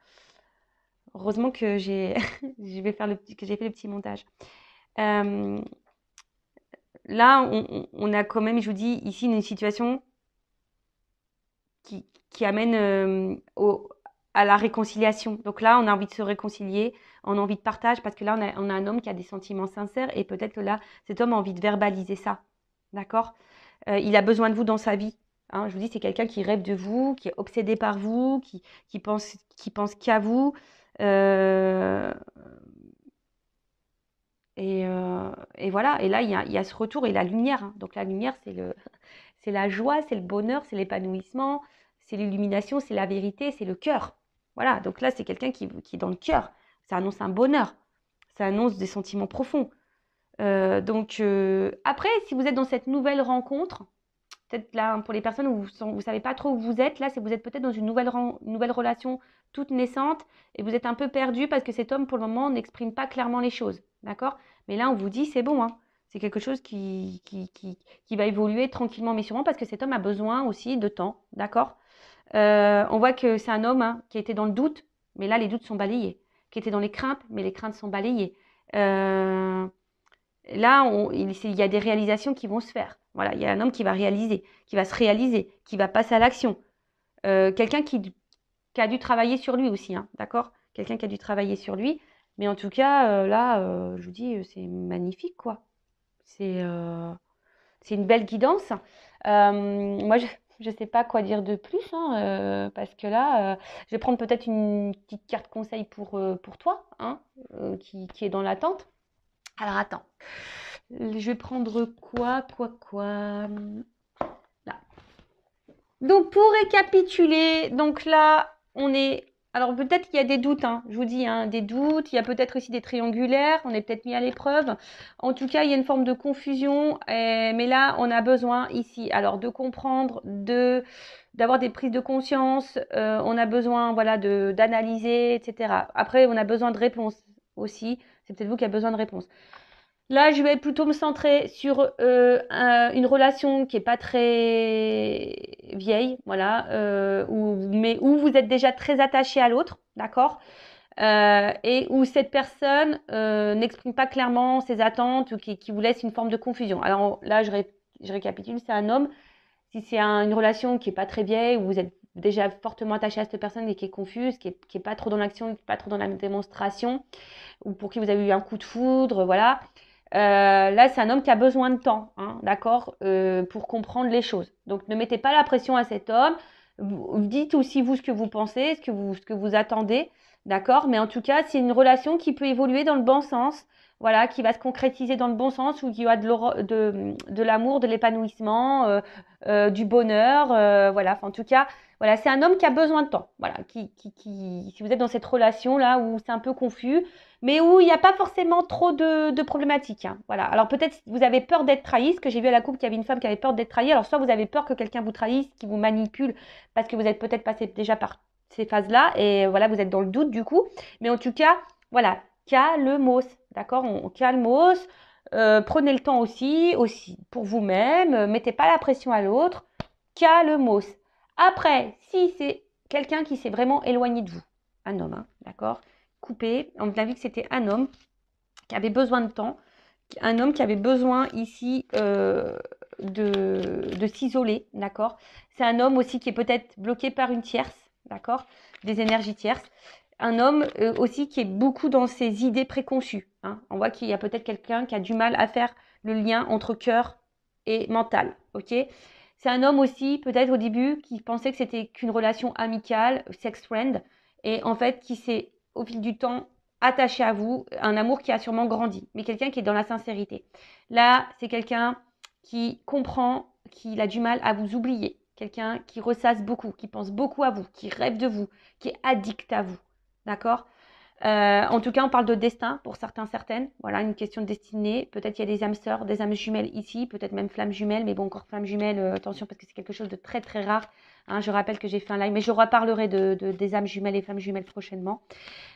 Speaker 1: Heureusement que que j'ai fait le petit montage. Euh, Là, on a quand même, je vous dis, ici une situation qui amène à la réconciliation. Donc là, on a envie de se réconcilier, on a envie de partage, parce que là, on a un homme qui a des sentiments sincères, et peut-être que là, cet homme a envie de verbaliser ça. D'accord? Il a besoin de vous dans sa vie. Hein, je vous dis, c'est quelqu'un qui rêve de vous, qui est obsédé par vous, qui pense qu'à vous. Euh, et voilà. Et là, il y a ce retour et la lumière. Hein. Donc la lumière, c'est la joie, c'est le bonheur, c'est l'épanouissement, c'est l'illumination, c'est la vérité, c'est le cœur. Voilà. Donc là, c'est quelqu'un qui est dans le cœur. Ça annonce un bonheur. Ça annonce des sentiments profonds. Après, si vous êtes dans cette nouvelle rencontre, peut-être là, pour les personnes où vous ne savez pas trop où vous êtes, là, c'est vous êtes peut-être dans une nouvelle relation toute naissante et vous êtes un peu perdu parce que cet homme, pour le moment, n'exprime pas clairement les choses. D'accord? Mais là, on vous dit, c'est bon, hein. C'est quelque chose qui va évoluer tranquillement mais sûrement parce que cet homme a besoin aussi de temps. D'accord? On voit que c'est un homme, hein, qui était dans le doute, mais là, les doutes sont balayés. Qui était dans les craintes, mais les craintes sont balayées. Là, il y a des réalisations qui vont se faire. Voilà, il y a un homme qui va réaliser, qui va se réaliser, qui va passer à l'action. Quelqu'un qui a dû travailler sur lui aussi, hein, d'accord? Quelqu'un qui a dû travailler sur lui. Mais en tout cas, là, je vous dis, c'est magnifique, quoi. C'est euh, c'est une belle guidance. Moi, je ne sais pas quoi dire de plus, hein, parce que là, je vais prendre peut-être une petite carte conseil pour toi, hein, qui est dans l'attente. Alors, attends. Je vais prendre quoi? Là. Donc, pour récapituler, donc là, on est... Alors, peut-être qu'il y a des doutes, hein, je vous dis, hein, des doutes. Il y a peut-être aussi des triangulaires. On est peut-être mis à l'épreuve. En tout cas, il y a une forme de confusion. Mais là, on a besoin ici, alors, de comprendre, d'avoir des prises de conscience. On a besoin, voilà, d'analyser, etc. Après, on a besoin de réponses aussi. C'est peut-être vous qui avez besoin de réponses. Là, je vais plutôt me centrer sur une relation qui n'est pas très vieille, voilà, mais où vous êtes déjà très attaché à l'autre, d'accord? Et où cette personne n'exprime pas clairement ses attentes ou qui vous laisse une forme de confusion. Alors là, je récapitule, c'est un homme. Si c'est une relation qui n'est pas très vieille, où vous êtes déjà fortement attaché à cette personne et qui est confuse, qui est pas trop dans l'action, qui n'est pas trop dans la démonstration, ou pour qui vous avez eu un coup de foudre, voilà. Là, c'est un homme qui a besoin de temps, hein, d'accord, pour comprendre les choses. Donc, ne mettez pas la pression à cet homme. Dites aussi vous ce que vous pensez, ce que vous attendez, d'accord. Mais en tout cas, c'est une relation qui peut évoluer dans le bon sens, voilà, qui va se concrétiser dans le bon sens, où il y a de l'amour, de l'épanouissement, du bonheur, voilà. Enfin, en tout cas, voilà, c'est un homme qui a besoin de temps, voilà. Si vous êtes dans cette relation là où c'est un peu confus, mais où il n'y a pas forcément trop de problématiques. Hein. Voilà. Alors peut-être vous avez peur d'être trahi, parce que j'ai vu à la coupe qu'il y avait une femme qui avait peur d'être trahie. Alors soit vous avez peur que quelqu'un vous trahisse, qui vous manipule, parce que vous êtes peut-être passé déjà par ces phases-là, et voilà, vous êtes dans le doute du coup. Mais en tout cas, voilà, calmos, d'accord? On calmos. Prenez le temps aussi pour vous-même. Mettez pas la pression à l'autre. Calmos. Après, si c'est quelqu'un qui s'est vraiment éloigné de vous, un homme, hein, d'accord? Coupé, on a vu que c'était un homme qui avait besoin de temps, un homme qui avait besoin ici de s'isoler, d'accord? C'est un homme aussi qui est peut-être bloqué par une tierce, d'accord? Des énergies tierces. Un homme aussi qui est beaucoup dans ses idées préconçues. Hein. On voit qu'il y a peut-être quelqu'un qui a du mal à faire le lien entre cœur et mental, ok? C'est un homme aussi, peut-être au début, qui pensait que c'était qu'une relation amicale, sex friend, et en fait qui s'est, au fil du temps, attaché à vous, un amour qui a sûrement grandi, mais quelqu'un qui est dans la sincérité. Là, c'est quelqu'un qui comprend qu'il a du mal à vous oublier, quelqu'un qui ressasse beaucoup, qui pense beaucoup à vous, qui rêve de vous, qui est addict à vous, d'accord? En tout cas, on parle de destin pour certains, certaines. Voilà, une question de destinée. Peut-être qu'il y a des âmes sœurs, des âmes jumelles ici, peut-être même flammes jumelles. Mais bon, encore flammes jumelles, attention parce que c'est quelque chose de très très rare. Hein, je rappelle que j'ai fait un live, mais je reparlerai des âmes jumelles et flammes jumelles prochainement.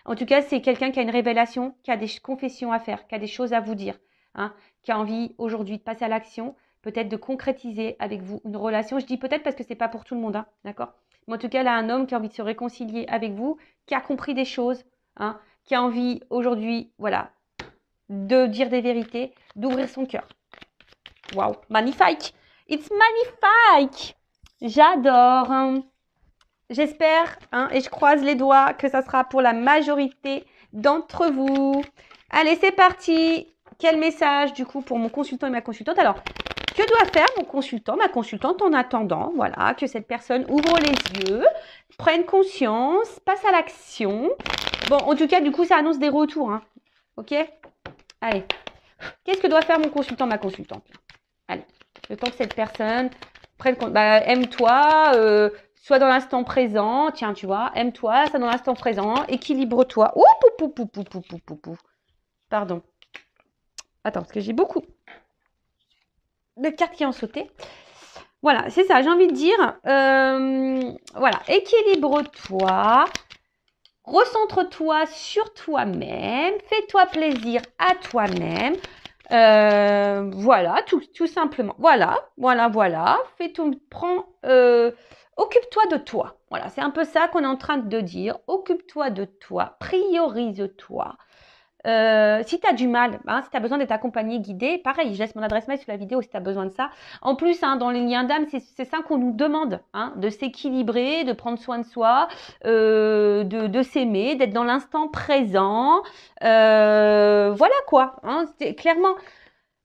Speaker 1: En tout cas, c'est quelqu'un qui a une révélation, qui a des confessions à faire, qui a des choses à vous dire, hein, qui a envie aujourd'hui de passer à l'action, peut-être de concrétiser avec vous une relation. Je dis peut-être parce que c'est pas pour tout le monde, hein, d'accord? Mais en tout cas, là, un homme qui a envie de se réconcilier avec vous, qui a compris des choses, hein, qui a envie aujourd'hui, voilà, de dire des vérités, d'ouvrir son cœur. Waouh, magnifique! It's magnifique! J'adore! Hein. J'espère, hein, et je croise les doigts, que ça sera pour la majorité d'entre vous. Allez, c'est parti! Quel message, du coup, pour mon consultant et ma consultante? Alors, que doit faire mon consultant, ma consultante en attendant, voilà, que cette personne ouvre les yeux, prenne conscience, passe à l'action. Bon, en tout cas, du coup, ça annonce des retours, hein. Ok? Allez. Qu'est-ce que doit faire mon consultant, ma consultante? Allez. Le temps que cette personne prenne compte. Bah, aime-toi, sois dans l'instant présent. Tiens, tu vois, aime-toi, sois dans l'instant présent. Équilibre-toi. Ouh, pou, pou, pou, pou, pou, pou, pou. Pardon. Attends, parce que j'ai beaucoup de cartes qui ont sauté. Voilà, c'est ça, j'ai envie de dire. Voilà, équilibre-toi. Recentre-toi sur toi-même. Fais-toi plaisir à toi-même. Voilà, tout simplement. Voilà. Occupe-toi de toi. Voilà, c'est un peu ça qu'on est en train de dire. Occupe-toi de toi. Priorise-toi. Si tu as du mal, hein, si tu as besoin d'être accompagné, guidé, pareil, je laisse mon adresse mail sur la vidéo si tu as besoin de ça. En plus, hein, dans les liens d'âme, c'est ça qu'on nous demande, hein, de s'équilibrer, de prendre soin de soi, de s'aimer, d'être dans l'instant présent. Voilà quoi. Hein, clairement,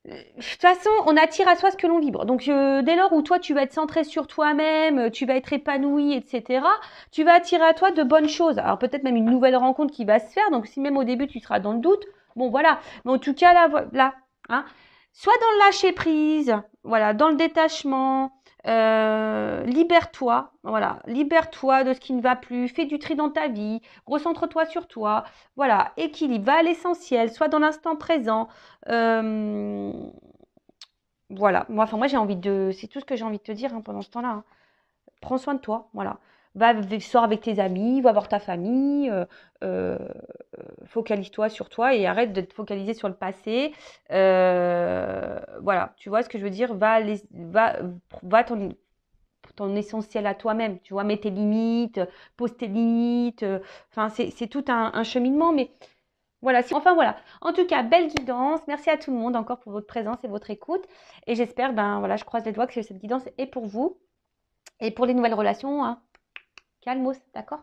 Speaker 1: de toute façon, on attire à soi ce que l'on vibre. Donc, dès lors où toi, tu vas être centré sur toi-même, tu vas être épanoui, etc., tu vas attirer à toi de bonnes choses. Alors, peut-être même une nouvelle rencontre qui va se faire. Donc, si même au début, tu seras dans le doute, bon, voilà. Mais en tout cas, là hein, soit dans le lâcher-prise, voilà, dans le détachement, libère-toi, voilà, libère-toi de ce qui ne va plus, fais du tri dans ta vie, recentre-toi sur toi, voilà, équilibre, va à l'essentiel, sois dans l'instant présent, voilà, moi j'ai envie de, c'est tout ce que j'ai envie de te dire hein, pendant ce temps-là, hein. Prends soin de toi, voilà, sors avec tes amis, va voir ta famille, focalise-toi sur toi et arrête de te focaliser sur le passé. Voilà, tu vois ce que je veux dire, va ton essentiel à toi-même, tu vois, mets tes limites, pose tes limites, enfin c'est tout un cheminement, mais voilà, enfin voilà. En tout cas, belle guidance, merci à tout le monde encore pour votre présence et votre écoute, et j'espère, ben voilà, je croise les doigts que cette guidance est pour vous, et pour les nouvelles relations, hein, calmos, d'accord?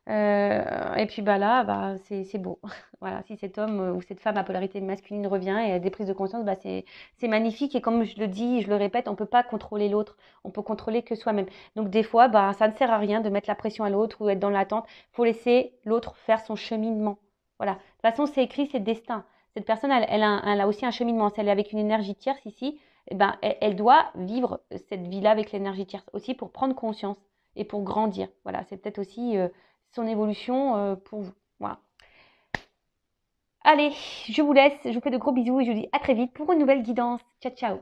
Speaker 1: Et puis bah là, bah, c'est beau. Voilà, si cet homme ou cette femme à polarité masculine revient et a des prises de conscience, bah, c'est magnifique. Et comme je le dis, je le répète, on ne peut pas contrôler l'autre. On peut contrôler que soi-même. Donc des fois, bah, ça ne sert à rien de mettre la pression à l'autre ou être dans l'attente. Il faut laisser l'autre faire son cheminement. Voilà. De toute façon, c'est écrit, c'est destin. Cette personne, elle a aussi un cheminement. Si elle est avec une énergie tierce ici, eh ben, elle doit vivre cette vie-là avec l'énergie tierce aussi pour prendre conscience et pour grandir. Voilà, c'est peut-être aussi son évolution pour vous. Voilà. Allez, je vous laisse, je vous fais de gros bisous et je vous dis à très vite pour une nouvelle guidance. Ciao, ciao.